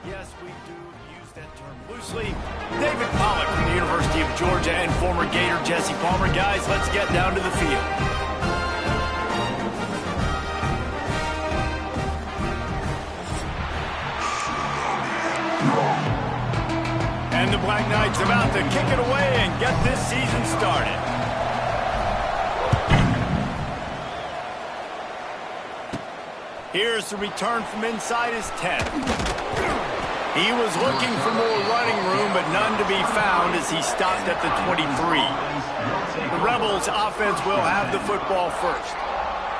Yes, we do use that term loosely. David Pollack from the University of Georgia and former Gator Jesse Palmer. Guys, let's get down to the field. And the Black Knights about to kick it away and get this season started. Here's the return from inside his 10. He was looking for more running room, but none to be found as he stopped at the 23. The Rebels offense will have the football first.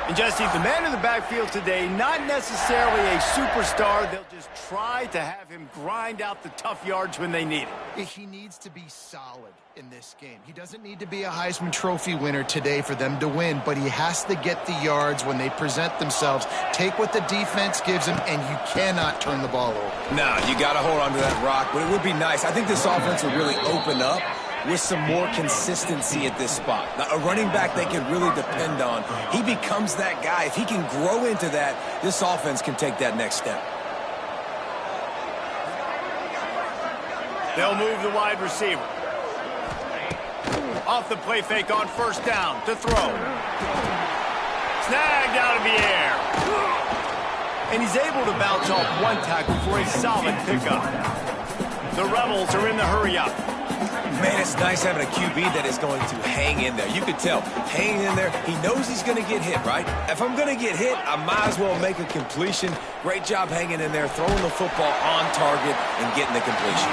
And Jesse, the man in the backfield today, not necessarily a superstar. They'll just try to have him grind out the tough yards when they need it. He needs to be solid in this game. He doesn't need to be a Heisman Trophy winner today for them to win, but he has to get the yards when they present themselves. Take what the defense gives him, and you cannot turn the ball over. No, you got to hold on to that rock, but it would be nice. I think this offense would really open up with some more consistency at this spot. Now, a running back they can really depend on. He becomes that guy. If he can grow into that, this offense can take that next step. They'll move the wide receiver. Off the play fake on first down to throw. Snagged out of the air. And he's able to bounce off one tackle for a solid pickup. The Rebels are in the hurry up. Man, it's nice having a QB that is going to hang in there. You could tell, hanging in there, he knows he's going to get hit, right? If I'm going to get hit, I might as well make a completion. Great job hanging in there, throwing the football on target and getting the completion.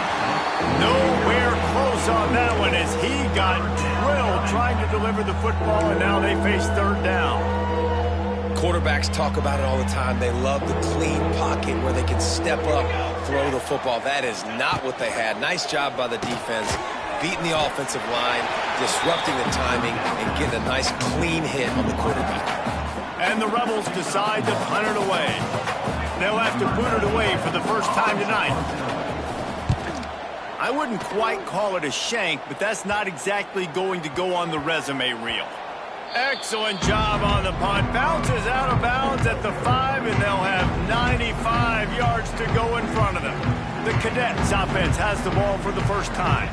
Nowhere close on that one as he got drilled trying to deliver the football, and now they face third down. Quarterbacks talk about it all the time. They love the clean pocket where they can step up, throw the football. That is not what they had. Nice job by the defense, beating the offensive line, disrupting the timing, and getting a nice clean hit on the quarterback. And the Rebels decide to punt it away. They'll have to put it away for the first time tonight. I wouldn't quite call it a shank, but that's not exactly going to go on the resume reel. Excellent job on the punt. Bounces out of bounds at the 5, and they'll have 95 yards to go in front of them. The Cadets offense has the ball for the first time.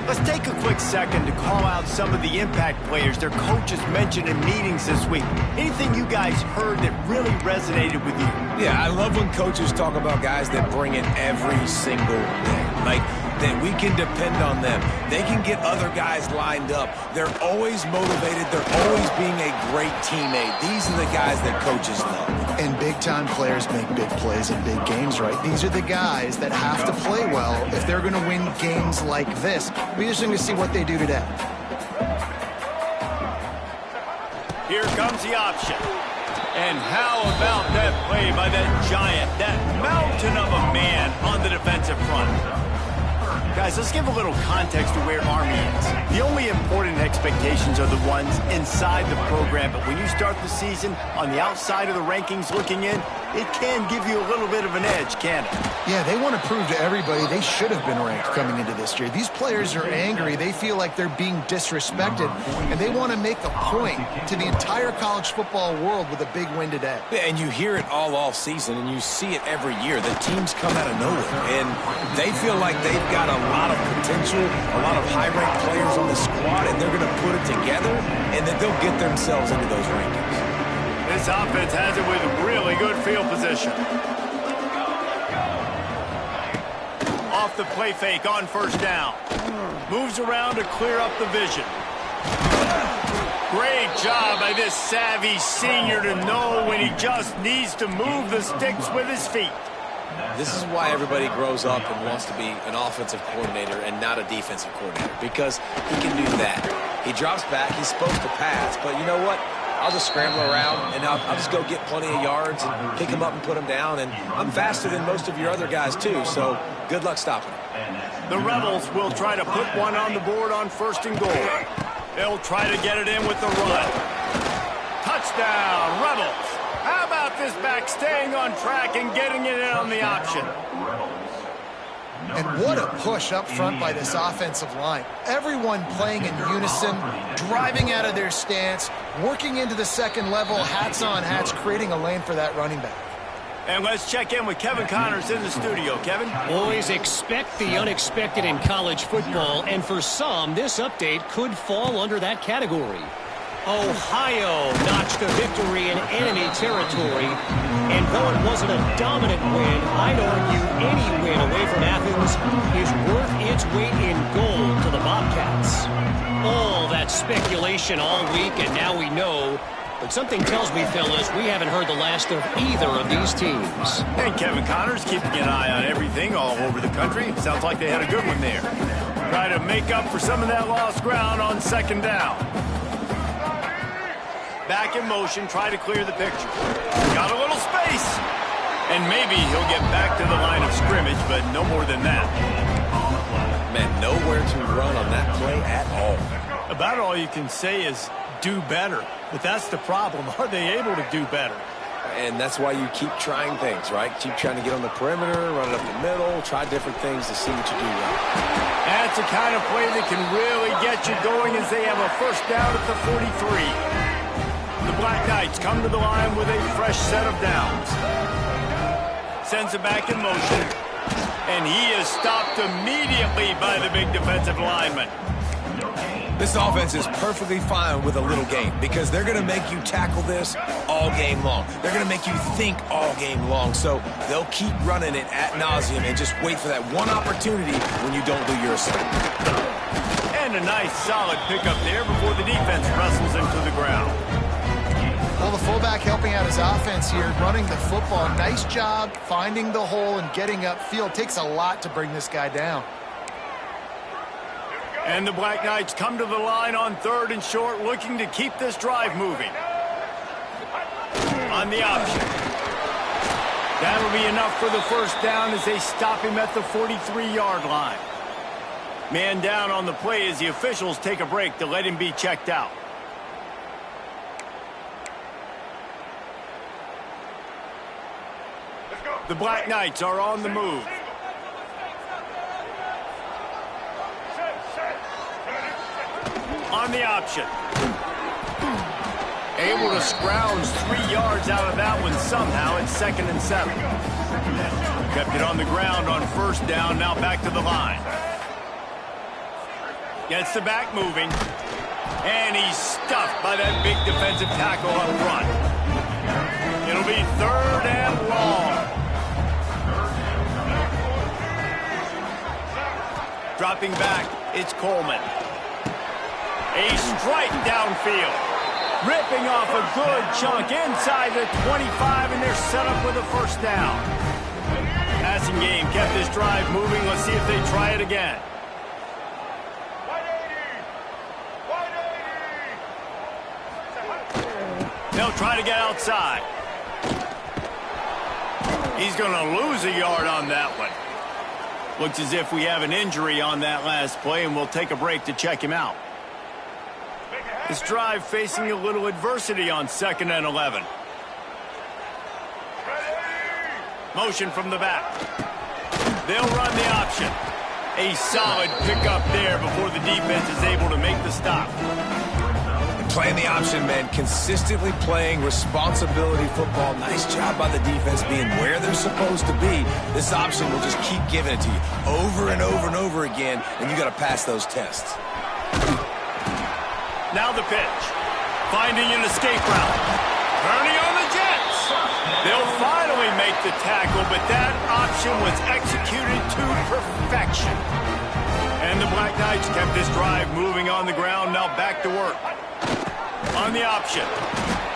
Let's take a quick second to call out some of the impact players their coaches mentioned in meetings this week. Anything you guys heard that really resonated with you? Yeah, I love when coaches talk about guys that bring it every single day. Like, that we can depend on them. They can get other guys lined up. They're always motivated. They're always being a great teammate. These are the guys that coaches love. And big-time players make big plays in big games, right? These are the guys that have to play well if they're going to win games like this. We're just going to see what they do today. Here comes the option. And how about that play by that giant, that mountain of a man on the defensive front? Guys, let's give a little context to where Army is. The only important expectations are the ones inside the program, but when you start the season on the outside of the rankings looking in, it can give you a little bit of an edge, can't it? Yeah, they want to prove to everybody they should have been ranked coming into this year. These players are angry. They feel like they're being disrespected, and they want to make a point to the entire college football world with a big win today. Yeah, and you hear it all off season, and you see it every year. The teams come out of nowhere, and they feel like they've got a lot of potential, a lot of high-ranked players on the squad, and they're going to put it together, and then they'll get themselves into those rankings. This offense has it with really good field position. Off the play fake on first down. Moves around to clear up the vision. Great job by this savvy senior to know when he just needs to move the sticks with his feet. This is why everybody grows up and wants to be an offensive coordinator and not a defensive coordinator, because he can do that. He drops back, he's supposed to pass, but you know what? I'll just scramble around, and I'll just go get plenty of yards and pick him up and put him down, and I'm faster than most of your other guys, too, so good luck stopping him. The Rebels will try to put one on the board on 1st and goal. They'll try to get it in with the run. Touchdown, Rebels! How about this back staying on track and getting it in on the option? And what a push up front by this offensive line. Everyone playing in unison, driving out of their stance, working into the second level, hats on hats, creating a lane for that running back. And let's check in with Kevin Connors in the studio. Kevin? Boys, expect the unexpected in college football, and for some, this update could fall under that category. Ohio notched a victory in enemy territory, and though it wasn't a dominant win, I'd argue any win away from Athens is worth its weight in gold to the Bobcats. All that speculation all week, and now we know. But something tells me, fellas, we haven't heard the last of either of these teams. And Kevin Connors keeping an eye on everything all over the country. Sounds like they had a good one there. Try to make up for some of that lost ground on second down. Back in motion, try to clear the picture. Got a little space. And maybe he'll get back to the line of scrimmage, but no more than that. Man, nowhere to run on that play at all. About all you can say is do better. But that's the problem. Are they able to do better? And that's why you keep trying things, right? Keep trying to get on the perimeter, run it up the middle, try different things to see what you do well. That's the kind of play that can really get you going as they have a first down at the 43. The Black Knights come to the line with a fresh set of downs. Sends it back in motion. And he is stopped immediately by the big defensive lineman. This offense is perfectly fine with a little game because they're going to make you tackle this all game long. They're going to make you think all game long. So they'll keep running it ad nauseum and just wait for that one opportunity when you don't do your assignment. And a nice solid pickup there before the defense wrestles him to the ground. Well, the fullback helping out his offense here, running the football. Nice job finding the hole and getting upfield. Takes a lot to bring this guy down. And the Black Knights come to the line on 3rd and short, looking to keep this drive moving. On the option. That'll be enough for the first down as they stop him at the 43-yard line. Man down on the play as the officials take a break to let him be checked out. The Black Knights are on the move. On the option. Able to scrounge 3 yards out of that one somehow. It's 2nd and 7. Kept it on the ground on first down. Now back to the line. Gets the back moving. And he's stuffed by that big defensive tackle up front. It'll be 3rd and long. Dropping back, it's Coleman. A strike downfield. Ripping off a good chunk inside the 25, and they're set up with a first down. Passing game kept this drive moving. Let's see if they try it again. They'll try to get outside. He's going to lose a yard on that one. Looks as if we have an injury on that last play, and we'll take a break to check him out. This drive facing a little adversity on 2nd and 11. Motion from the back. They'll run the option. A solid pickup there before the defense is able to make the stop. Playing the option, man. Consistently playing responsibility football. Nice job by the defense being where they're supposed to be. This option will just keep giving it to you over and over and over again, and you got to pass those tests. Now the pitch. Finding an escape route. Turning on the Jets. They'll finally make the tackle, but that option was executed to perfection. And the Black Knights kept this drive moving on the ground. Now back to work. On the option.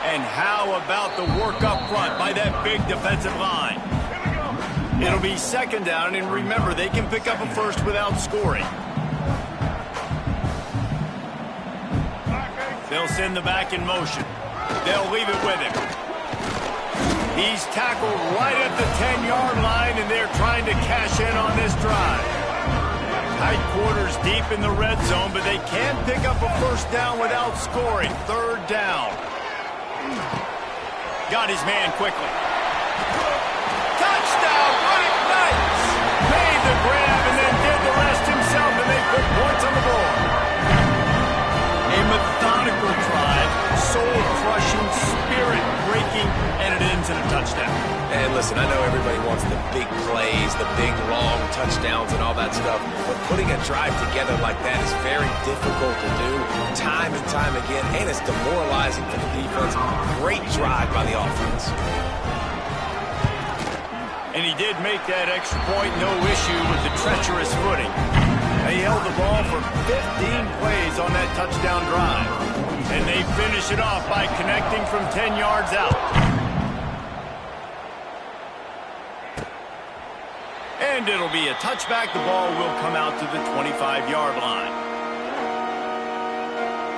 And how about the work up front by that big defensive line? It'll be 2nd down, and remember, they can pick up a first without scoring. They'll send the back in motion. They'll leave it with him. He's tackled right at the 10-yard line, and they're trying to cash in on this drive. Tight quarters deep in the red zone, but they can pick up a first down without scoring. 3rd down. Got his man quickly. Touchdown, Black Knights! Made the grab and then did the rest himself, and they put points on the board. A methodical drive, soul-crushing, spirit-breaking, and it ends in a touchdown. And listen, I know everybody wants the big plays, the big, long touchdowns and all that stuff, but putting a drive together like that is very difficult to do time and time again, and it's demoralizing for the defense. Great drive by the offense. And he did make that extra point, no issue with the treacherous footing. They held the ball for 15 plays on that touchdown drive, and they finish it off by connecting from 10 yards out. And it'll be a touchback. The ball will come out to the 25-yard line.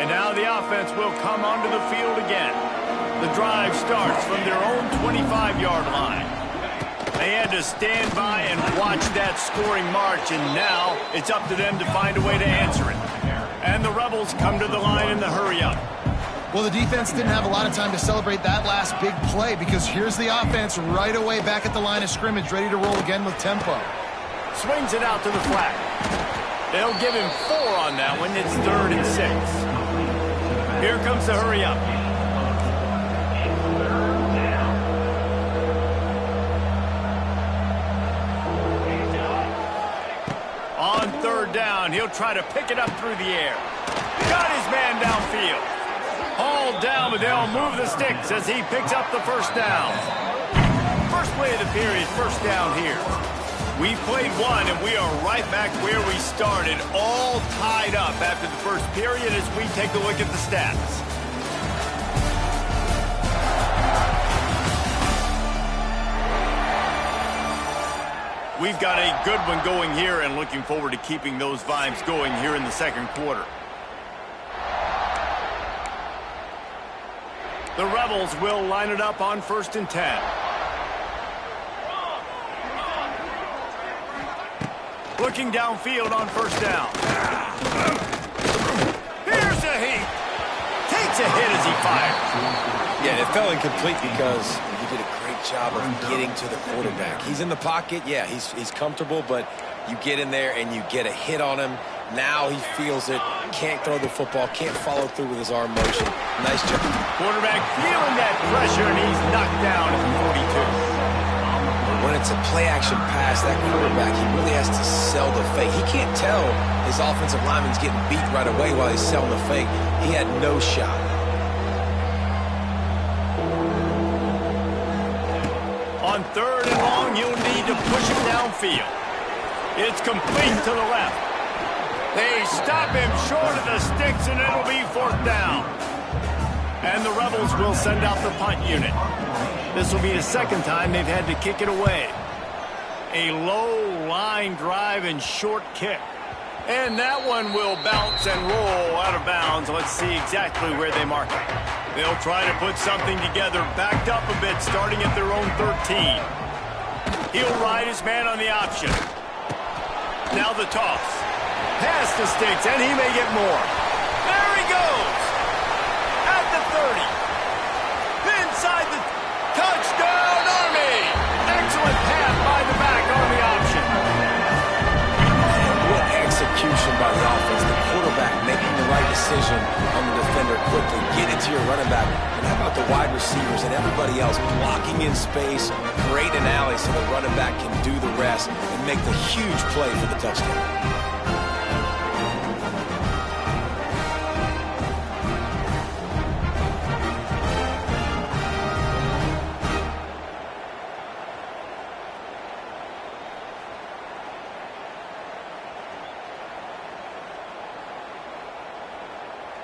And now the offense will come onto the field again. The drive starts from their own 25-yard line. They had to stand by and watch that scoring march, and now it's up to them to find a way to answer it. And the Rebels come to the line in the hurry-up. Well, the defense didn't have a lot of time to celebrate that last big play because here's the offense right away back at the line of scrimmage, ready to roll again with tempo. Swings it out to the flat. They'll give him 4 on that one. It's 3rd and 6. Here comes the hurry-up. On 3rd down, he'll try to pick it up through the air. Got his man downfield. Hauled down, but they'll move the sticks as he picks up the first down. First play of the period, first down here. We played one, and we are right back where we started, all tied up after the first period as we take a look at the stats. We've got a good one going here and looking forward to keeping those vibes going here in the second quarter. The Rebels will line it up on 1st and 10. Looking downfield on 1st down. Here's a heat. Takes a hit as he fires. Yeah, it fell incomplete because he did a great job of getting to the quarterback. He's in the pocket. Yeah, he's comfortable, but you get in there and you get a hit on him. Now he feels it, can't throw the football, can't follow through with his arm motion. Nice job. Quarterback feeling that pressure, and he's knocked down at the 42. When it's a play-action pass, that quarterback, he really has to sell the fake. He can't tell his offensive lineman's getting beat right away while he's selling the fake. He had no shot. On 3rd and long, you'll need to push him downfield. It's complete to the left. They stop him short of the sticks, and it'll be 4th down. And the Rebels will send out the punt unit. This will be the second time they've had to kick it away. A low line drive and short kick. And that one will bounce and roll out of bounds. Let's see exactly where they mark it. They'll try to put something together, backed up a bit, starting at their own 13. He'll ride his man on the option. Now the toss. Past the sticks, and he may get more. There he goes. At the 30. Inside the touchdown, Army. Excellent pass by the back on the option. What execution by the offense. The quarterback making the right decision on the defender quickly. Get it to your running back. And how about the wide receivers and everybody else blocking in space, create an alley so the running back can do the rest and make the huge play for the touchdown.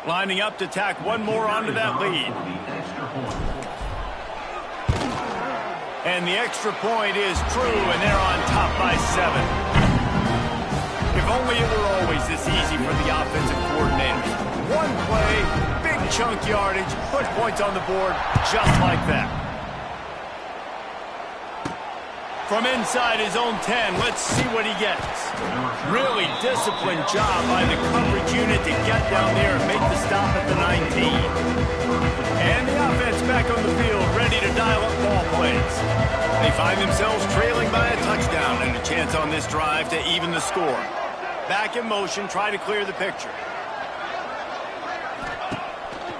Lining up to tack one more onto that lead. And the extra point is true, and they're on top by 7. If only it were always this easy for the offensive coordinators. One play, big chunk yardage, put points on the board just like that. From inside his own 10, let's see what he gets. Really disciplined job by the coverage unit to get down there and make the stop at the 19. And the offense back on the field, ready to dial up ball plays. They find themselves trailing by a touchdown and a chance on this drive to even the score. Back in motion, try to clear the picture.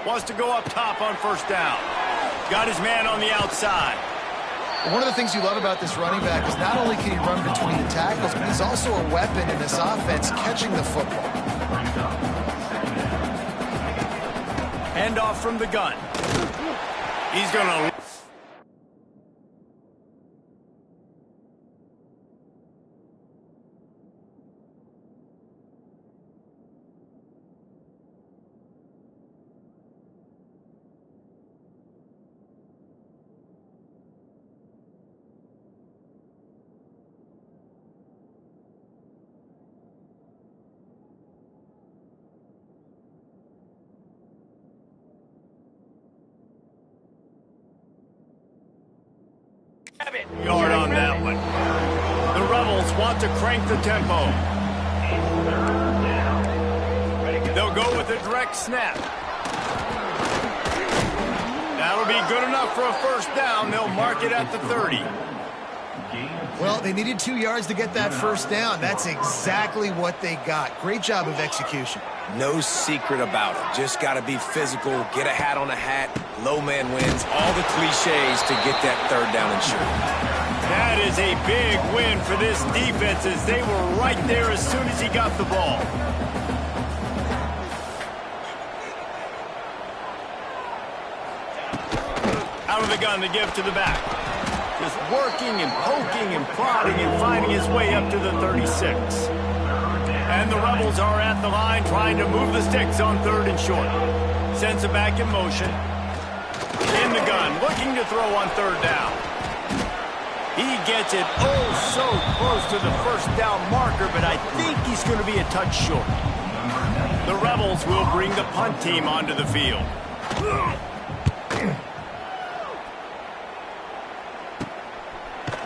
Wants to go up top on 1st down. Got his man on the outside. One of the things you love about this running back is not only can he run between the tackles, but he's also a weapon in this offense catching the football. Hand off from the gun. He's going to... Yard on that one. The Rebels want to crank the tempo. They'll go with a direct snap. That'll be good enough for a first down. They'll mark it at the 30. Well, they needed 2 yards to get that first down. That's exactly what they got. Great job of execution. No secret about it. Just got to be physical, get a hat on a hat, low man wins, all the cliches to get that third down and short. That is a big win for this defense as they were right there as soon as he got the ball. Out of the gun to give to the back. Just working and poking and prodding and finding his way up to the 36. And the Rebels are at the line trying to move the sticks on third and short. Sends it back in motion. In the gun, looking to throw on third down. He gets it oh so close to the first down marker, but I think he's going to be a touch short. The Rebels will bring the punt team onto the field.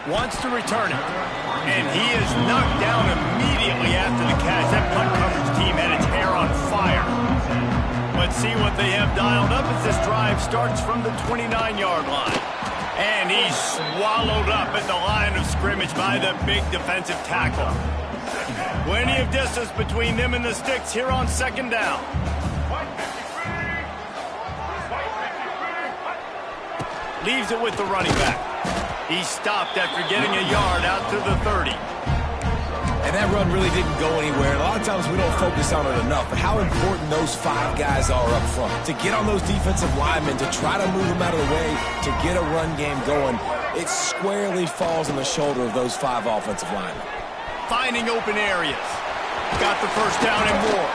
Wants to return it. And he is knocked down immediately after the catch. That punt coverage team had its hair on fire. Let's see what they have dialed up as this drive starts from the 29-yard line. And he's swallowed up at the line of scrimmage by the big defensive tackle. Plenty of distance between them and the sticks here on second down. Leaves it with the running back. He stopped after getting a yard out to the 30. And that run really didn't go anywhere. And a lot of times we don't focus on it enough, but how important those 5 guys are up front. To get on those defensive linemen, to try to move them out of the way, to get a run game going, it squarely falls on the shoulder of those 5 offensive linemen. Finding open areas. Got the first down and more.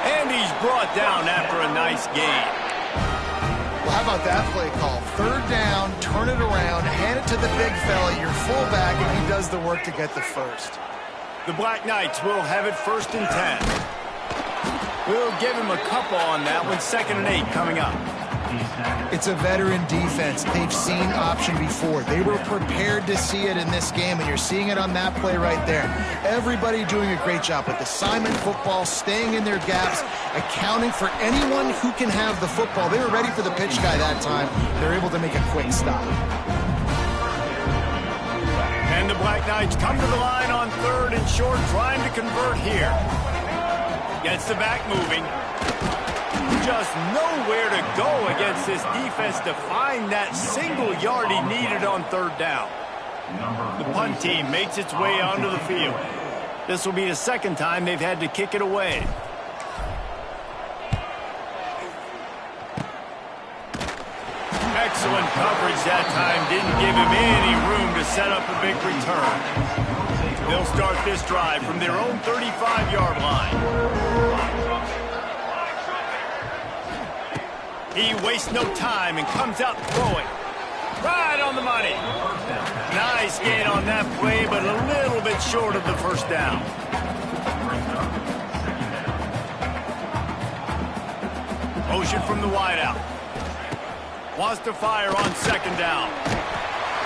And he's brought down after a nice gain. Well, how about that play call? Third down, turn it around, hand it to the big fella, your fullback, and he does the work to get the first. The Black Knights will have it first and 10. We'll give him a couple on that one. 2nd and 8 coming up. It's a veteran defense. They've seen option before. They were prepared to see it in this game, and you're seeing it on that play right there. Everybody doing a great job with assignment football, staying in their gaps, accounting for anyone who can have the football. They were ready for the pitch guy that time. They're able to make a quick stop. And the Black Knights come to the line on third and short, trying to convert here. Gets the back moving. Just nowhere to go against this defense to find that single yard he needed on third down. The punt team makes its way onto the field. This will be the second time they've had to kick it away. Excellent coverage that time. Didn't give him any room to set up a big return. They'll start this drive from their own 35-yard line. He wastes no time and comes out throwing. Right on the money. Nice gain on that play, but a little bit short of the first down. Motion from the wideout. Wants to fire on second down.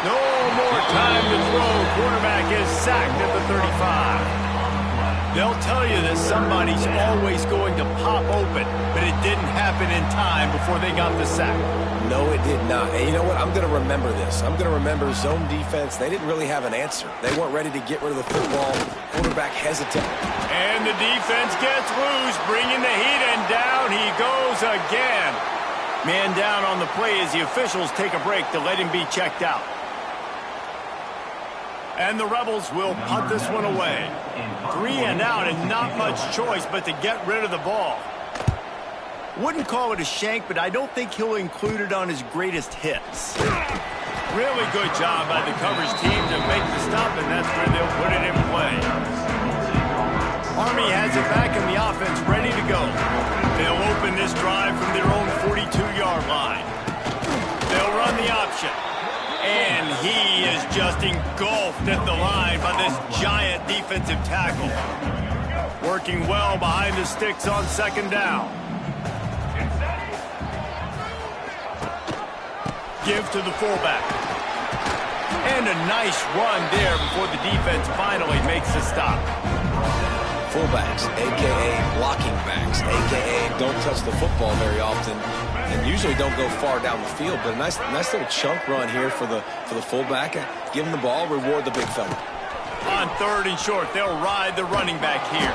No more time to throw. Quarterback is sacked at the 35. They'll tell you that somebody's always going to pop open, but it didn't happen in time before they got the sack. No, it did not. And you know what? I'm going to remember this. I'm going to remember zone defense. They didn't really have an answer. They weren't ready to get rid of the football. Quarterback hesitant. And the defense gets loose, bringing the heat, and down he goes again. Man down on the play as the officials take a break to let him be checked out. And the Rebels will punt this one away. 3 and out and not much choice but to get rid of the ball. Wouldn't call it a shank, but I don't think he'll include it on his greatest hits. Really good job by the coverage team to make the stop, and that's where they'll put it in play. Army has it back in the offense, ready to go. They'll open this drive from their own 42-yard line. They'll run the option. And he is just engulfed at the line by this giant defensive tackle. Working well behind the sticks on second down. Give to the fullback. And a nice run there before the defense finally makes a stop. Fullbacks, a.k.a. blocking backs, a.k.a. don't touch the football very often and usually don't go far down the field. But a nice little chunk run here for the fullback. Give him the ball, reward the big fella. On 3rd and short, they'll ride the running back here.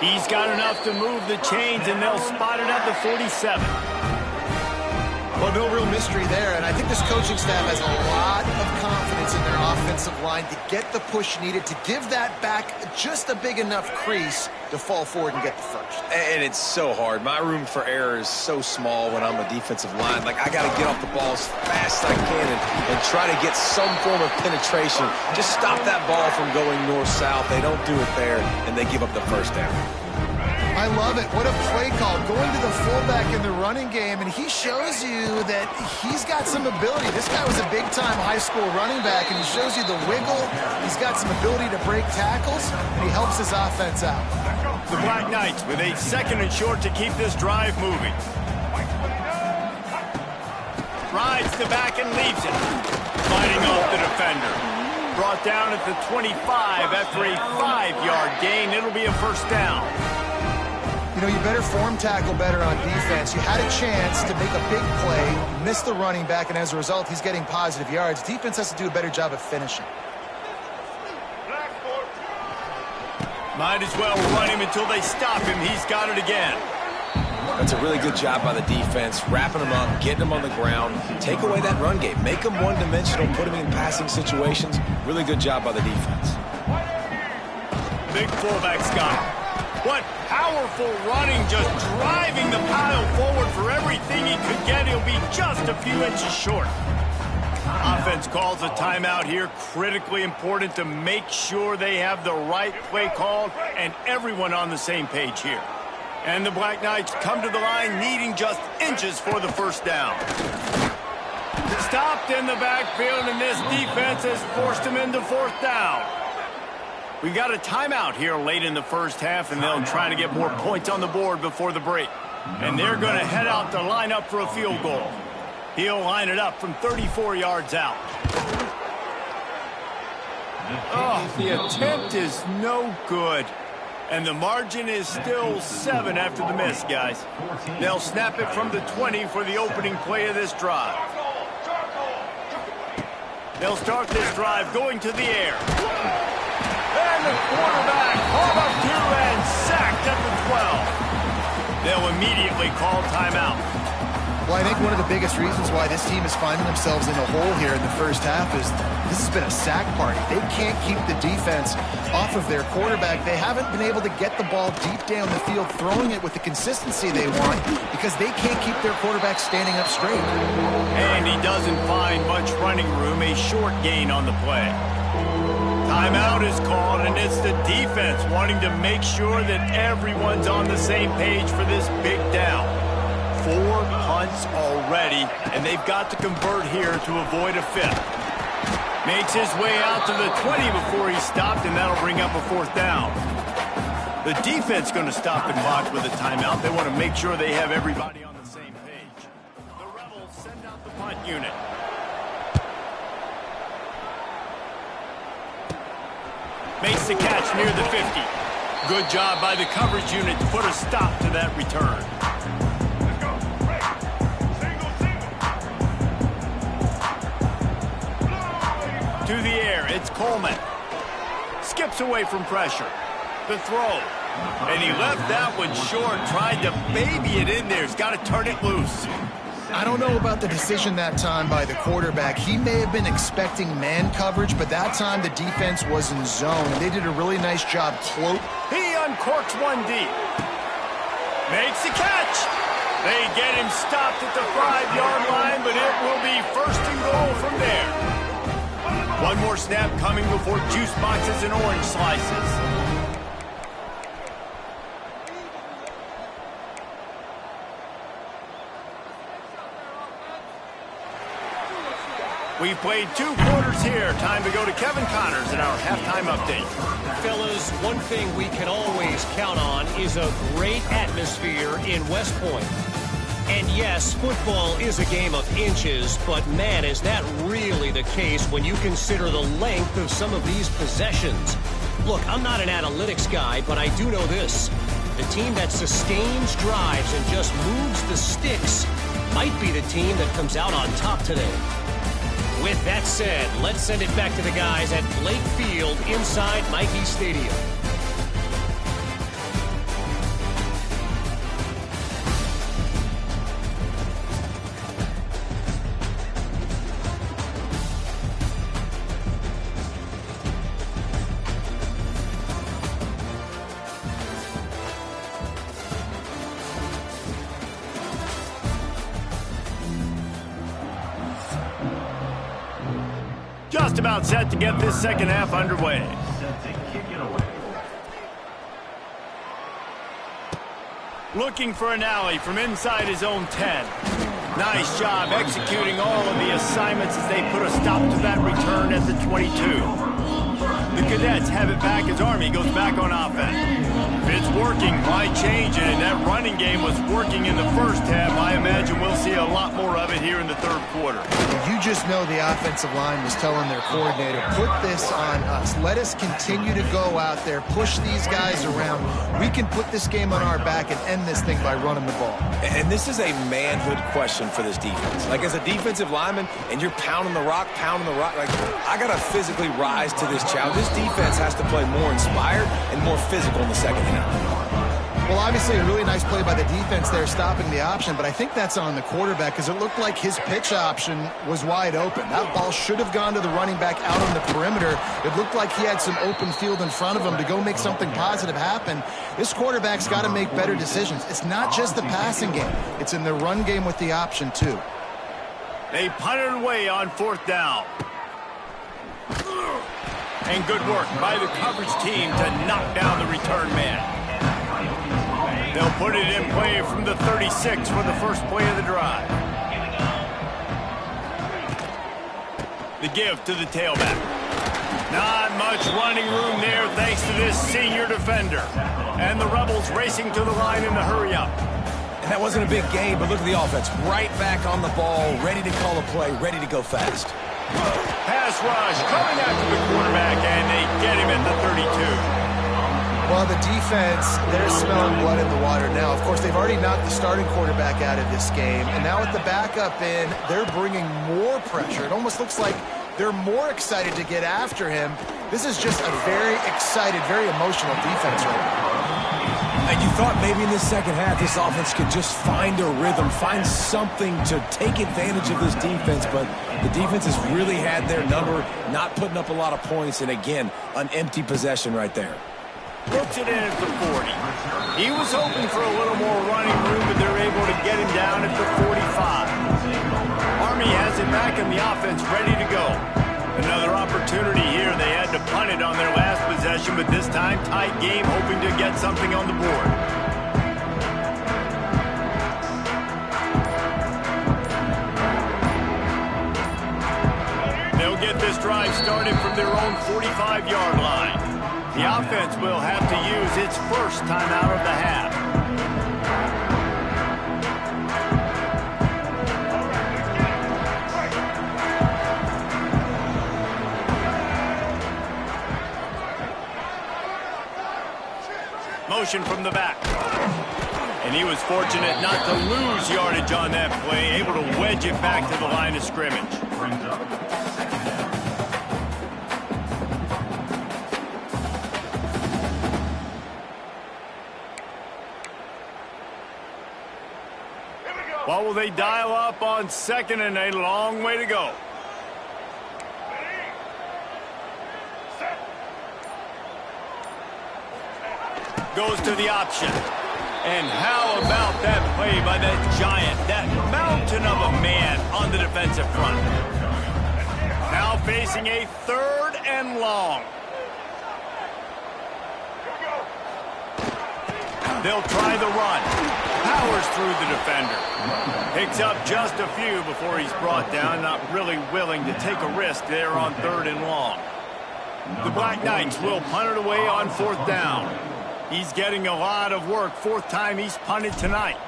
He's got enough to move the chains, and they'll spot it at the 47. Well, no real mystery there, and I think this coaching staff has a lot of confidence in their offensive line to get the push needed to give that back just a big enough crease to fall forward and get the first. And it's so hard. My room for error is so small when I'm a defensive line. Like, I got to get off the ball as fast as I can and try to get some form of penetration. Just stop that ball from going north-south. They don't do it there, and they give up the first down. I love it. What a play call. Going to the fullback in the running game, and he shows you that he's got some ability. This guy was a big-time high school running back, and he shows you the wiggle. He's got some ability to break tackles, and he helps his offense out. The Black Knights with a 2nd and short to keep this drive moving. Rides the back and leaves it. Fighting off the defender. Brought down at the 25 after a 5-yard gain. It'll be a first down. You know, you better form tackle better on defense. You had a chance to make a big play, miss the running back, and as a result, he's getting positive yards. Defense has to do a better job of finishing. Might as well run him until they stop him. He's got it again. That's a really good job by the defense, wrapping them up, getting them on the ground. Take away that run game. Make them one-dimensional, put them in passing situations. Really good job by the defense. Big fullback's got it. What powerful running, just driving the pile forward for everything he could get. He'll be just a few inches short. Offense calls a timeout here. Critically important to make sure they have the right play called and everyone on the same page here. And the Black Knights come to the line needing just inches for the first down. Stopped in the backfield, and this defense has forced him into 4th down. We've got a timeout here late in the first half, and they'll try to get more points on the board before the break. And they're going to head out to line up for a field goal. He'll line it up from 34 yards out. Oh, the attempt is no good. And the margin is still 7 after the miss, guys. They'll snap it from the 20 for the opening play of this drive. They'll start this drive going to the air. And the quarterback hauled up to and sacked at the 12. They'll immediately call timeout. Well, I think one of the biggest reasons why this team is finding themselves in a hole here in the first half is this has been a sack party. They can't keep the defense off of their quarterback. They haven't been able to get the ball deep down the field, throwing it with the consistency they want because they can't keep their quarterback standing up straight. And he doesn't find much running room, a short gain on the play. Timeout is called, and it's the defense wanting to make sure that everyone's on the same page for this big down. 4 punts already, and they've got to convert here to avoid a 5th. Makes his way out to the 20 before he's stopped, and that'll bring up a 4th down. The defense going to stop the clock with a timeout. They want to make sure they have everybody on the same page. The Rebels send out the punt unit. Makes the catch near the 50. Good job by the coverage unit to put a stop to that return. To the air, it's Coleman. Skips away from pressure. The throw. And he left that one short, tried to baby it in there. He's got to turn it loose. I don't know about the decision that time by the quarterback. He may have been expecting man coverage, but that time the defense was in zone, and they did a really nice job close. He uncorks one deep. Makes the catch. They get him stopped at the 5-yard line, but it will be first and goal from there. One more snap coming before juice boxes and orange slices. We've played 2 quarters here. Time to go to Kevin Connors in our halftime update. Fellas, one thing we can always count on is a great atmosphere in West Point. And yes, football is a game of inches, but man, is that really the case when you consider the length of some of these possessions. Look, I'm not an analytics guy, but I do know this. The team that sustains drives and just moves the sticks might be the team that comes out on top today. With that said, let's send it back to the guys at Blake Field inside Michie Stadium. Just about set to get this second half underway. Looking for an alley from inside his own 10. Nice job executing all of the assignments as they put a stop to that return at the 22. The Cadets have it back as Army goes back on offense. If it's working, why change it? And that running game was working in the first half. I imagine we'll see a lot more of it here in the third quarter. You just know the offensive line was telling their coordinator, put this on us. Let us continue to go out there, push these guys around. We can put this game on our back and end this thing by running the ball. And this is a manhood question for this defense. Like, as a defensive lineman, and you're pounding the rock, like, I got to physically rise to this challenge. This defense has to play more inspired and more physical in the second half. Well, obviously a really nice play by the defense there stopping the option, but I think that's on the quarterback because it looked like his pitch option was wide open. That ball should have gone to the running back out on the perimeter. It looked like he had some open field in front of him to go make something positive happen. This quarterback's got to make better decisions. It's not just the passing game. It's in the run game with the option, too. They punted away on 4th down. And good work by the coverage team to knock down the return man. They'll put it in play from the 36 for the first play of the drive. The give to the tailback. Not much running room there thanks to this senior defender. And the Rebels racing to the line in the hurry-up. And that wasn't a big gain, but look at the offense. Right back on the ball, ready to call a play, ready to go fast. Pass rush coming after the quarterback, and they get him at the 32. Well, the defense, they're smelling blood in the water now. Of course, they've already knocked the starting quarterback out of this game. And now with the backup in, they're bringing more pressure. It almost looks like they're more excited to get after him. This is just a very excited, very emotional defense right now. And you thought maybe in this second half, this offense could just find a rhythm, find something to take advantage of this defense. But the defense has really had their number, not putting up a lot of points. And again, an empty possession right there. Puts it in at the 40. He was hoping for a little more running room, but they're able to get him down at the 45. Army has it back in the offense, ready to go. Another opportunity here. They had to punt it on their last possession, but this time tight game, hoping to get something on the board. They'll get this drive started from their own 45-yard line. The offense will have to use its first timeout of the half. Motion from the back. And he was fortunate not to lose yardage on that play, able to wedge it back to the line of scrimmage. What will they dial up on second and a long way to go? Goes to the option. And how about that play by that giant, that mountain of a man on the defensive front? Now facing a 3rd and long. They'll try the run. Powers through the defender. Picks up just a few before he's brought down. Not really willing to take a risk there on 3rd and long. The Black Knights will punt it away on 4th down. He's getting a lot of work. 4th time he's punted tonight.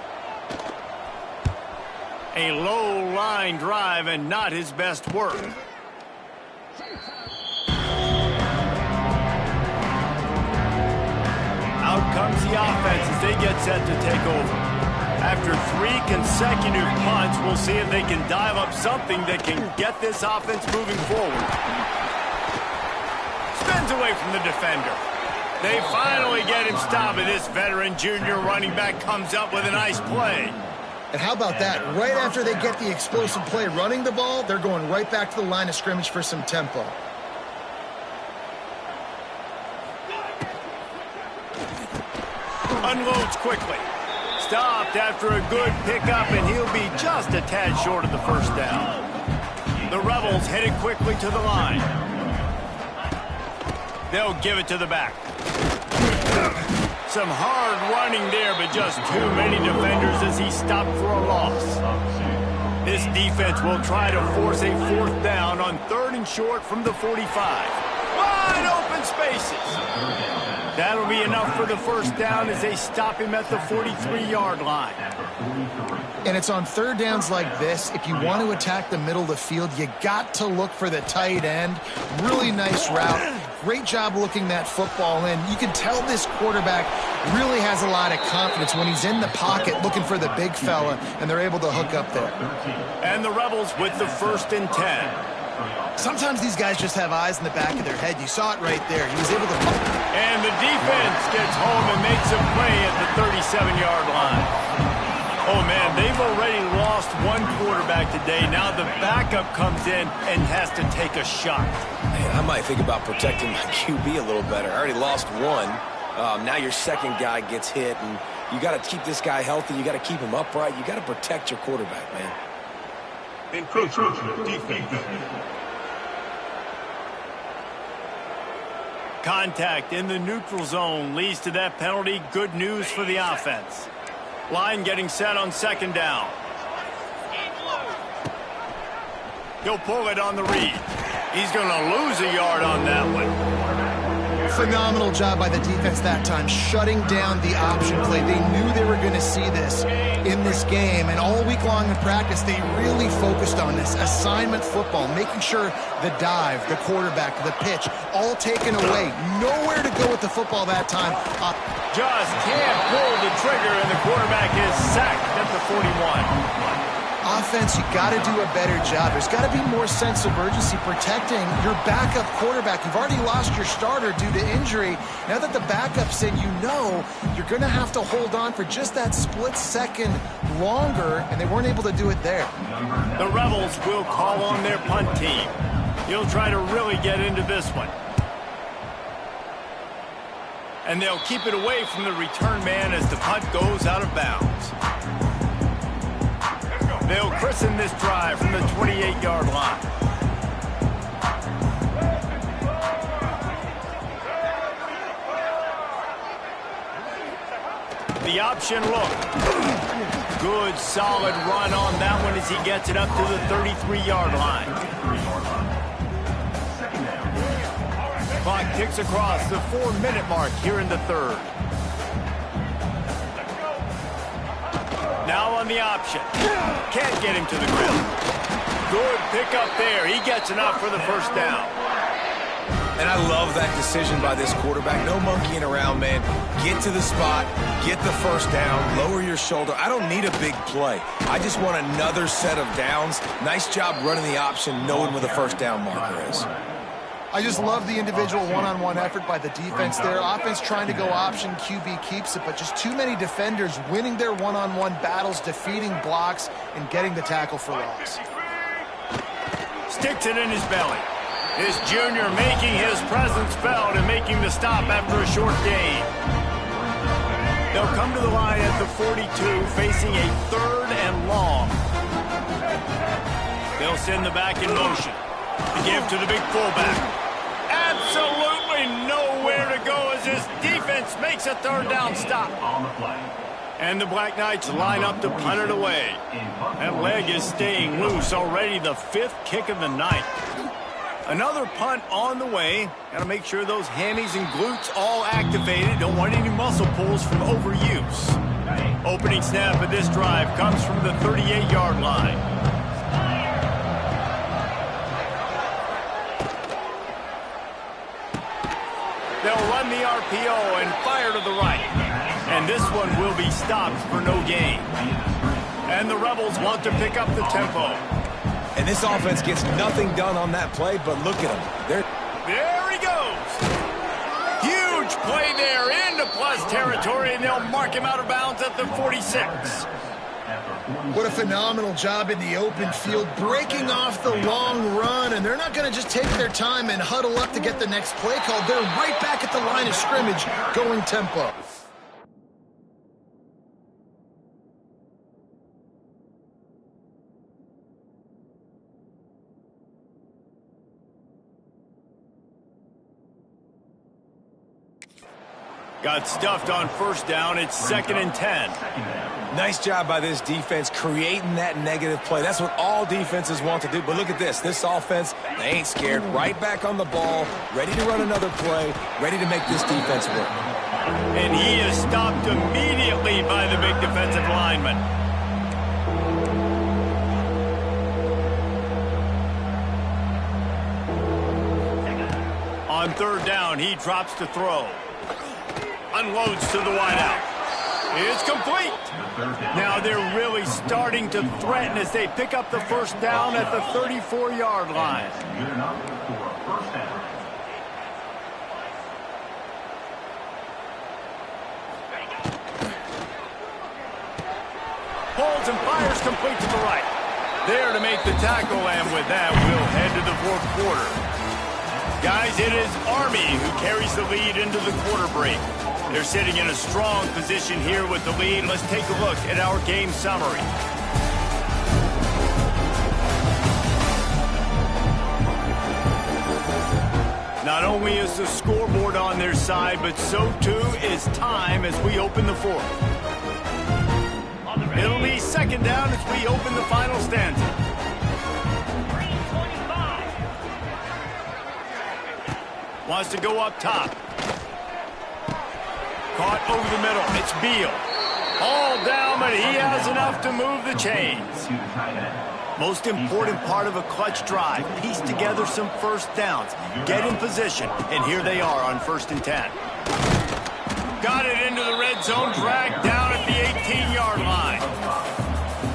A low line drive and not his best work. Out comes the offense as they get set to take over. After 3 consecutive punts, we'll see if they can dial up something that can get this offense moving forward. Spins away from the defender. They finally get him stopped, and this veteran junior running back comes up with a nice play. And how about that? Right after they get the explosive play running the ball, they're going right back to the line of scrimmage for some tempo. Unloads quickly. Stopped after a good pickup, and he'll be just a tad short of the 1st down. The Rebels headed quickly to the line. They'll give it to the back. Some hard running there, but just too many defenders as he stopped for a loss. This defense will try to force a 4th down on 3rd and short from the 45. Wide open spaces. That'll be enough for the 1st down as they stop him at the 43-yard line. And it's on 3rd downs like this, if you want to attack the middle of the field, you got to look for the tight end. Really nice route. Great job looking that football in. You can tell this quarterback really has a lot of confidence when he's in the pocket looking for the big fella, and they're able to hook up there. And the Rebels with the 1st and 10. Sometimes these guys just have eyes in the back of their head. You saw it right there. He was able to... And the defense gets home and makes a play at the 37-yard line. Oh, man, they've already lost one quarterback today. Now the backup comes in and has to take a shot. Man, I might think about protecting my QB a little better. I already lost one. Now your second guy gets hit, and you got to keep this guy healthy. You got to keep him upright. You got to protect your quarterback, man. Defense. Contact in the neutral zone leads to that penalty. Good news for the offense. Line getting set on 2nd down. He'll pull it on the read. He's going to lose a yard on that one. Phenomenal job by the defense that time, shutting down the option play. They knew they were going to see this in this game, and all week long in practice, they really focused on this assignment football, making sure the dive, the quarterback, the pitch, all taken away. Nowhere to go with the football that time. Just can't pull the trigger, and the quarterback is sacked at the 41. Offense, you got to do a better job. There's got to be more sense of urgency protecting your backup quarterback. You've already lost your starter due to injury. Now that the backup's in, you know you're going to have to hold on for just that split second longer, and they weren't able to do it there. The Rebels will call on their punt team. He'll try to really get into this one. And they'll keep it away from the return man as the punt goes out of bounds. They'll christen this drive from the 28-yard line. The option look. Good solid run on that one as he gets it up to the 33-yard line. Clock ticks across the 4-minute mark here in the 3rd. Now on the option. Can't get him to the ground. Good pick up there. He gets enough for the 1st down. And I love that decision by this quarterback. No monkeying around, man. Get to the spot, get the 1st down, lower your shoulder. I don't need a big play. I just want another set of downs. Nice job running the option, knowing where the 1st down marker is. I just love the individual one-on-one effort by the defense there. Offense trying to go option, QB keeps it, but just too many defenders winning their one-on-one battles, defeating blocks, and getting the tackle for loss. Sticks it in his belly. This junior making his presence felt and making the stop after a short gain. They'll come to the line at the 42, facing a 3rd and long. They'll send the back in motion. To give to the big fullback. Absolutely nowhere to go as this defense makes a 3rd down stop. And the Black Knights line up to punt it away. That leg is staying loose. Already the 5th kick of the night. Another punt on the way. Got to make sure those hammies and glutes all activated. Don't want any muscle pulls from overuse. Opening snap of this drive comes from the 38-yard line. They'll run the RPO and fire to the right. And this one will be stopped for no gain. And the Rebels want to pick up the tempo. And this offense gets nothing done on that play, but look at them. There he goes. Huge play there into plus territory, and they'll mark him out of bounds at the 46. What a phenomenal job in the open field, breaking off the long run, and they're not going to just take their time and huddle up to get the next play called. They're right back at the line of scrimmage, going tempo. Got stuffed on 1st down. It's 2nd and 10. Nice job by this defense creating that negative play. That's what all defenses want to do. But look at this. This offense, they ain't scared. Right back on the ball, ready to run another play, ready to make this defense work. And he is stopped immediately by the big defensive lineman. On 3rd down, he drops to throw. Unloads to the wideout. It's complete. Now they're really starting to threaten as they pick up the 1st down at the 34-yard line. Holds and fires complete to the right. There to make the tackle, and with that, we'll head to the 4th quarter. Guys, it is Army who carries the lead into the quarter break. They're sitting in a strong position here with the lead. Let's take a look at our game summary. Not only is the scoreboard on their side, but so too is time as we open the 4th. It'll be 2nd down as we open the final stanza. Wants to go up top. Caught over the middle. It's Beal. All down, but he has enough to move the chains. Most important part of a clutch drive. Piece together some 1st downs. Get in position. And here they are on 1st and 10. Got it into the red zone. Dragged down at the 18-yard line.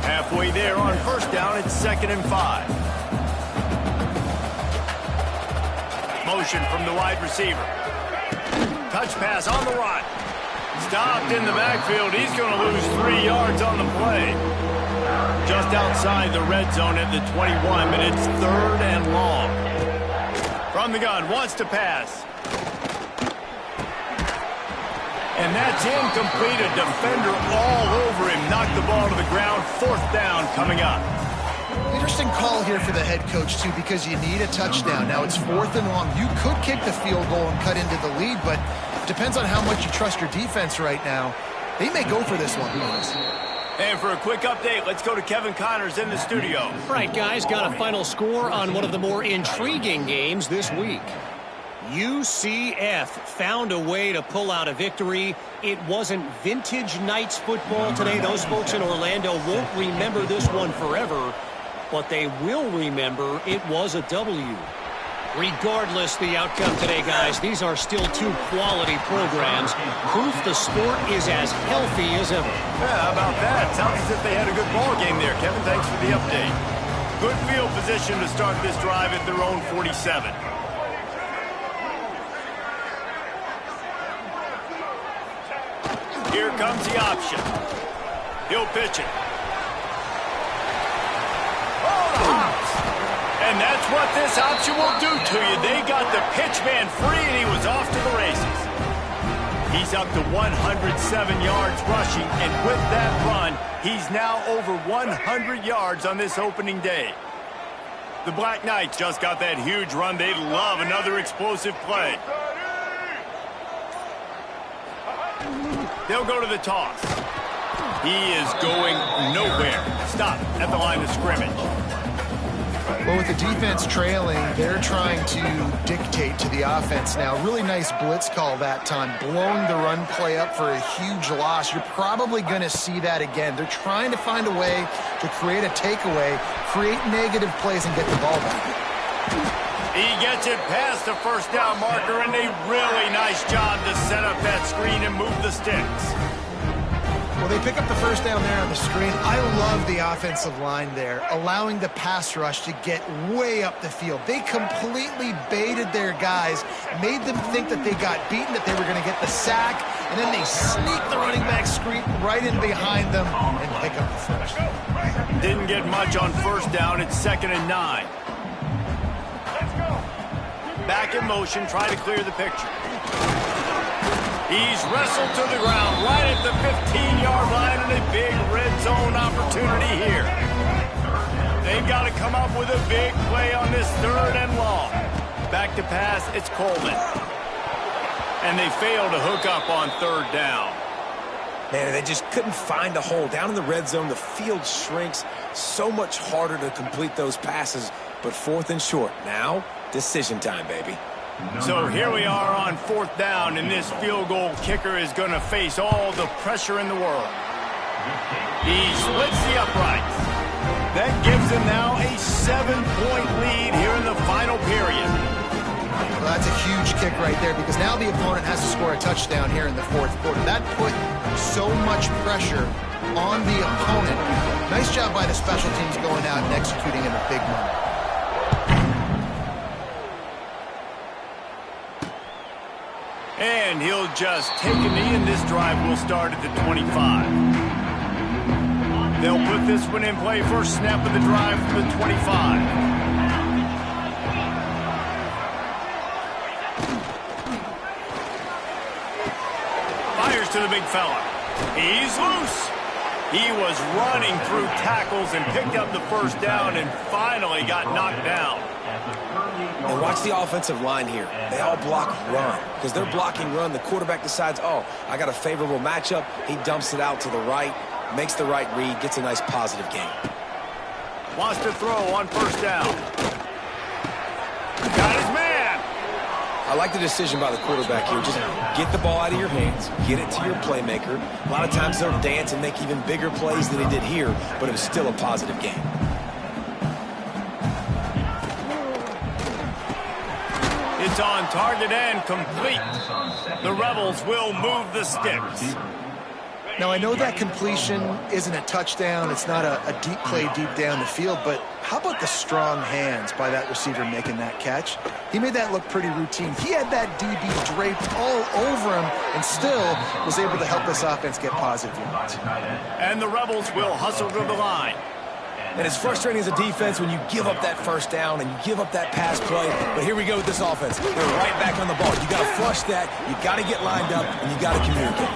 Halfway there on 1st down. It's 2nd and 5. Motion from the wide receiver. Touch pass on the run. Stopped in the backfield. He's going to lose 3 yards on the play. Just outside the red zone at the 21, but it's 3rd and long. From the gun, wants to pass. And that's incomplete. A defender all over him. Knocked the ball to the ground. 4th down coming up. Interesting call here for the head coach, too, because you need a touchdown. Now it's 4th and long. You could kick the field goal and cut into the lead, but depends on how much you trust your defense right now. They may go for this one, guys. And for a quick update, let's go to Kevin Connors in the studio. All right, guys, got a final score on one of the more intriguing games this week. UCF found a way to pull out a victory. It wasn't vintage Knights football today. Those folks in Orlando won't remember this one forever, but they will remember it was a W. Regardless the outcome today, guys, these are still 2 quality programs. Proof the sport is as healthy as ever. Yeah, how about that? Sounds as if they had a good ball game there. Kevin, thanks for the update. Good field position to start this drive at their own 47. comes the option. He'll pitch it. Oh, the hops. And that's what this option will do to you. They got the pitch man free, and he was off to the races. He's up to 107 yards rushing, and with that run, he's now over 100 yards on this opening day. The Black Knights just got that huge run. They'd love another explosive play. They'll go to the toss. He is going nowhere. Stop at the line of scrimmage. Well, with the defense trailing, they're trying to dictate to the offense now. Really nice blitz call that time, blowing the run play up for a huge loss. You're probably going to see that again. They're trying to find a way to create a takeaway, create negative plays, and get the ball back. He gets it past the first down marker, and a really nice job to set up that screen and move the sticks. Well, they pick up the first down there on the screen. I love the offensive line there, allowing the pass rush to get way up the field. They completely baited their guys, made them think that they got beaten, that they were going to get the sack, and then they sneak the running back screen right in behind them and pick up the first. Didn't get much on first down. It's 2nd and 9. Back in motion, try to clear the picture. He's wrestled to the ground right at the 15-yard line, and a big red zone opportunity here. They've got to come up with a big play on this 3rd and long. Back to pass, it's Coleman. And they fail to hook up on 3rd down. Man, they just couldn't find a hole. Down in the red zone, the field shrinks. So much harder to complete those passes, but 4th and short. Now, decision time, baby. So here we are on 4th down, and this field goal kicker is going to face all the pressure in the world. He splits the uprights. That gives him now a 7-point lead here in the final period. Well, that's a huge kick right there, because now the opponent has to score a touchdown here in the 4th quarter. That put so much pressure on the opponent. Nice job by the special teams going out and executing in a big moment. And he'll just take a knee, and this drive will start at the 25. They'll put this one in play. First snap of the drive from the 25. Fires to the big fella. He's loose. He was running through tackles and picked up the first down and finally got knocked down. And watch the offensive line here. They all block run. Because they're blocking run, the quarterback decides, oh, I got a favorable matchup. He dumps it out to the right, makes the right read, gets a nice positive gain. Wants to throw on first down. Got his man. I like the decision by the quarterback here. Just get the ball out of your hands, get it to your playmaker. A lot of times they'll dance and make even bigger plays than he did here, but it was still a positive game. It's on target and complete. The Rebels will move the sticks. Now, I know that completion isn't a touchdown. It's not a deep play deep down the field, but how about the strong hands by that receiver making that catch? He made that look pretty routine. He had that DB draped all over him and still was able to help this offense get positive yards. And the Rebels will hustle to the line. And it's frustrating as a defense when you give up that first down and you give up that pass play. But here we go with this offense. They're right back on the ball. You got to flush that. You got to get lined up, and you got to communicate.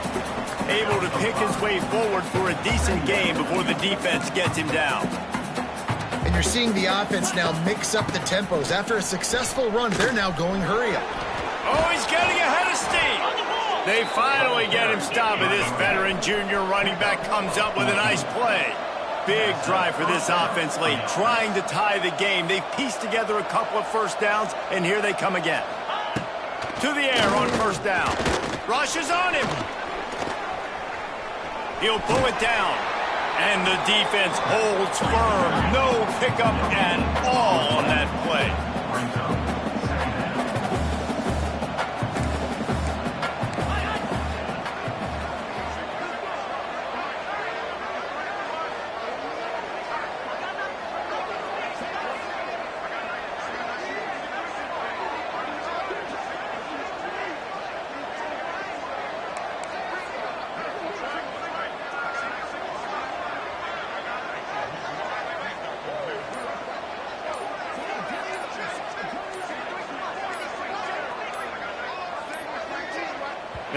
Able to pick his way forward for a decent game before the defense gets him down. And you're seeing the offense now mix up the tempos. After a successful run, they're now going hurry up. Oh, he's getting ahead of steam. They finally get him stopped, and this veteran junior running back comes up with a nice play. Big drive for this offense late, trying to tie the game. They've pieced together a couple of first downs, and here they come again. To the air on first down. Rush is on him. He'll pull it down. And the defense holds firm. No pickup at all on that play.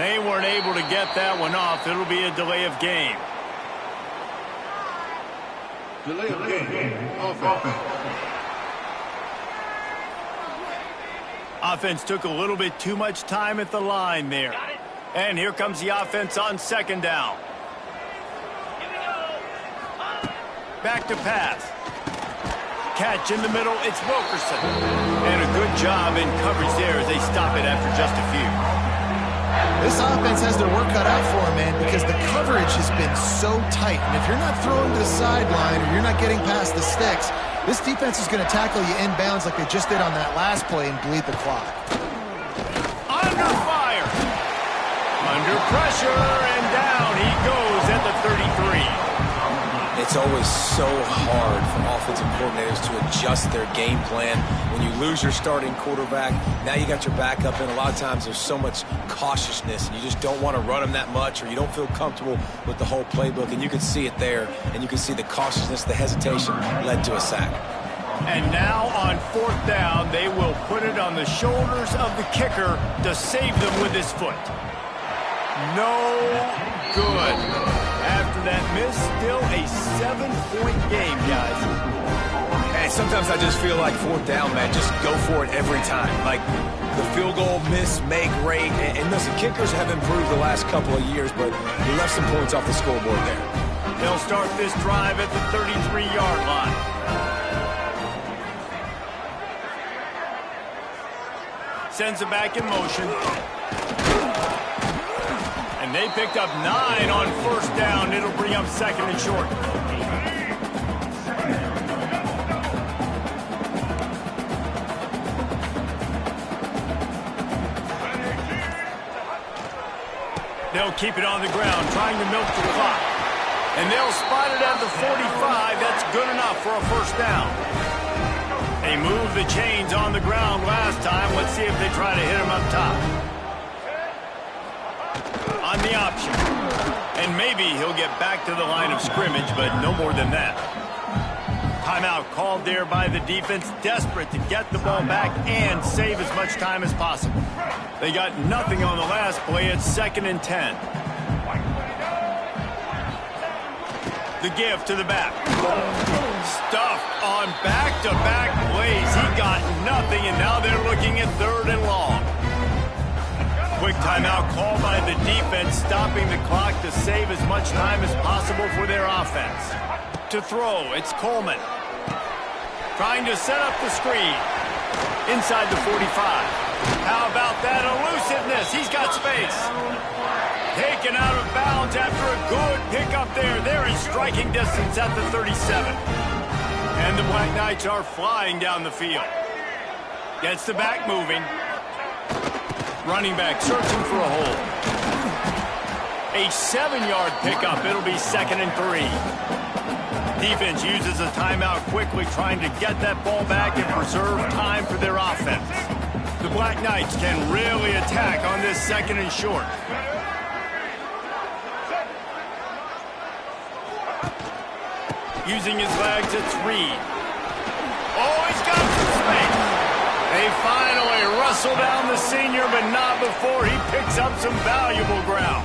They weren't able to get that one off. It'll be a delay of game. Delay of game. Offense. Offense took a little bit too much time at the line there. And here comes the offense on second down. Back to pass. Catch in the middle. It's Wilkerson. And a good job in coverage there as they stop it after just a few. This offense has their work cut out for them, man, because the coverage has been so tight. And if you're not throwing to the sideline or you're not getting past the sticks, this defense is going to tackle you inbounds like they just did on that last play and bleed the clock. Under fire. Under pressure, and down he goes at the 33. It's always so hard for offensive coordinators to adjust their game plan. When you lose your starting quarterback, now you got your backup in. A lot of times there's so much cautiousness, and you just don't want to run them that much, or you don't feel comfortable with the whole playbook, and you can see it there, and you can see the cautiousness, the hesitation led to a sack. And now on fourth down, they will put it on the shoulders of the kicker to save them with his foot. No good. After that miss, still a 7-point game, guys. And sometimes I just feel like fourth down, man, just go for it every time. Like the field goal miss, make rate. And listen, kickers have improved the last couple of years, but he left some points off the scoreboard there. They'll start this drive at the 33-yard line. Sends it back in motion. And they picked up 9 on first down. It'll bring up second and short. They'll keep it on the ground, trying to milk the clock. And they'll spot it at the 45. That's good enough for a first down. They moved the chains on the ground last time. Let's see if they try to hit him up top. On the option. And maybe he'll get back to the line of scrimmage, but no more than that. Timeout called there by the defense, desperate to get the ball back and save as much time as possible. They got nothing on the last play. It's 2nd and 10. The give to the back. Stuffed on back-to-back plays. He got nothing, and now they're looking at 3rd and long. Quick timeout called by the defense, stopping the clock to save as much time as possible for their offense. To throw, it's Coleman. Trying to set up the screen. Inside the 45. How about that elusiveness? He's got space. Taken out of bounds after a good pickup there. They're in striking distance at the 37. And the Black Knights are flying down the field. Gets the back moving. Running back searching for a hole. A 7-yard pickup. It'll be 2nd and 3. Defense uses a timeout quickly, trying to get that ball back and preserve time for their offense. The Black Knights can really attack on this 2nd and short. Using his legs, it's Reed. Oh, he's got some space. They finally wrestle down the senior, but not before he picks up some valuable ground.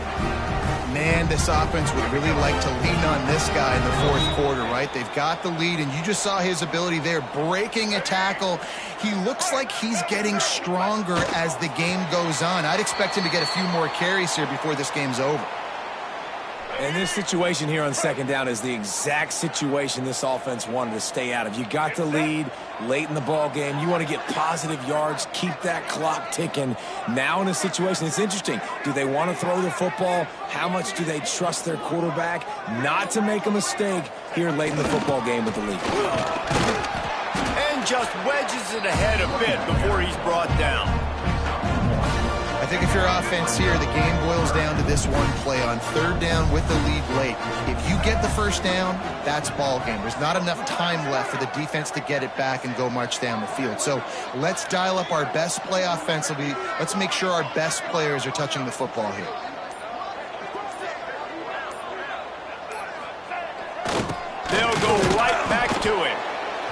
Man, this offense would really like to lean on this guy in the 4th quarter, right? They've got the lead, and you just saw his ability there, breaking a tackle. He looks like he's getting stronger as the game goes on. I'd expect him to get a few more carries here before this game's over. And this situation here on 2nd down is the exact situation this offense wanted to stay out of. You got the lead late in the ball game. You want to get positive yards, keep that clock ticking. Now in a situation, it's interesting. Do they want to throw the football? How much do they trust their quarterback not to make a mistake here late in the football game with the lead? And just wedges it ahead a bit before he's brought down. I think if you're offense here, the game boils down to this one play on 3rd down with the lead late. If you get the first down, that's ball game. There's not enough time left for the defense to get it back and go march down the field. So let's dial up our best play offensively. Let's make sure our best players are touching the football here. They'll go right back to him.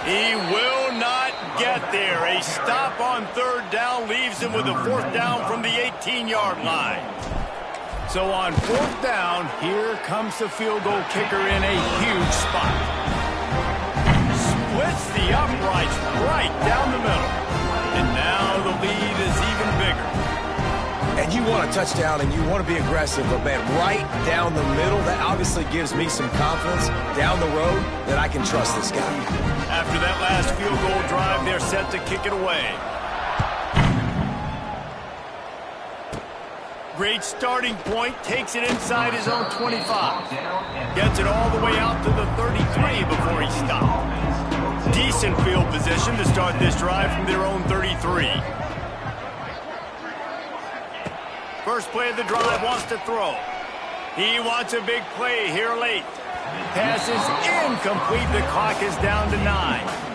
He will not get there. A stop on 3rd down leaves him with a 4th down from the 18-yard line. So on 4th down, here comes the field goal kicker in a huge spot. Splits the uprights right down the middle. And now the lead is even bigger. And you want a touchdown and you want to be aggressive, but man, right down the middle, that obviously gives me some confidence down the road that I can trust this guy. After that last field goal drive, they're set to kick it away. Great starting point, takes it inside his own 25. Gets it all the way out to the 33 before he stopped. Decent field position to start this drive from their own 33. First play of the drive, wants to throw. He wants a big play here late. Pass is incomplete. The clock is down to 9.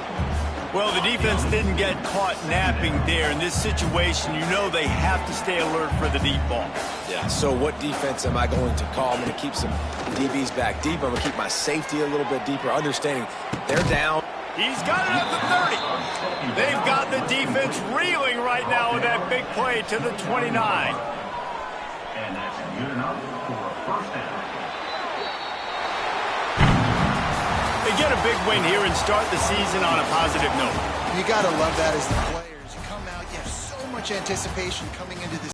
Well, the defense didn't get caught napping there. In this situation, you know they have to stay alert for the deep ball. Yeah, so what defense am I going to call? I'm going to keep some DBs back deep. I'm going to keep my safety a little bit deeper, understanding they're down. He's got it at the 30. They've got the defense reeling right now with that big play to the 29. And that's good enough for a first down. They get a big win here and start the season on a positive note. You got to love that as the players. You come out, you have so much anticipation coming into this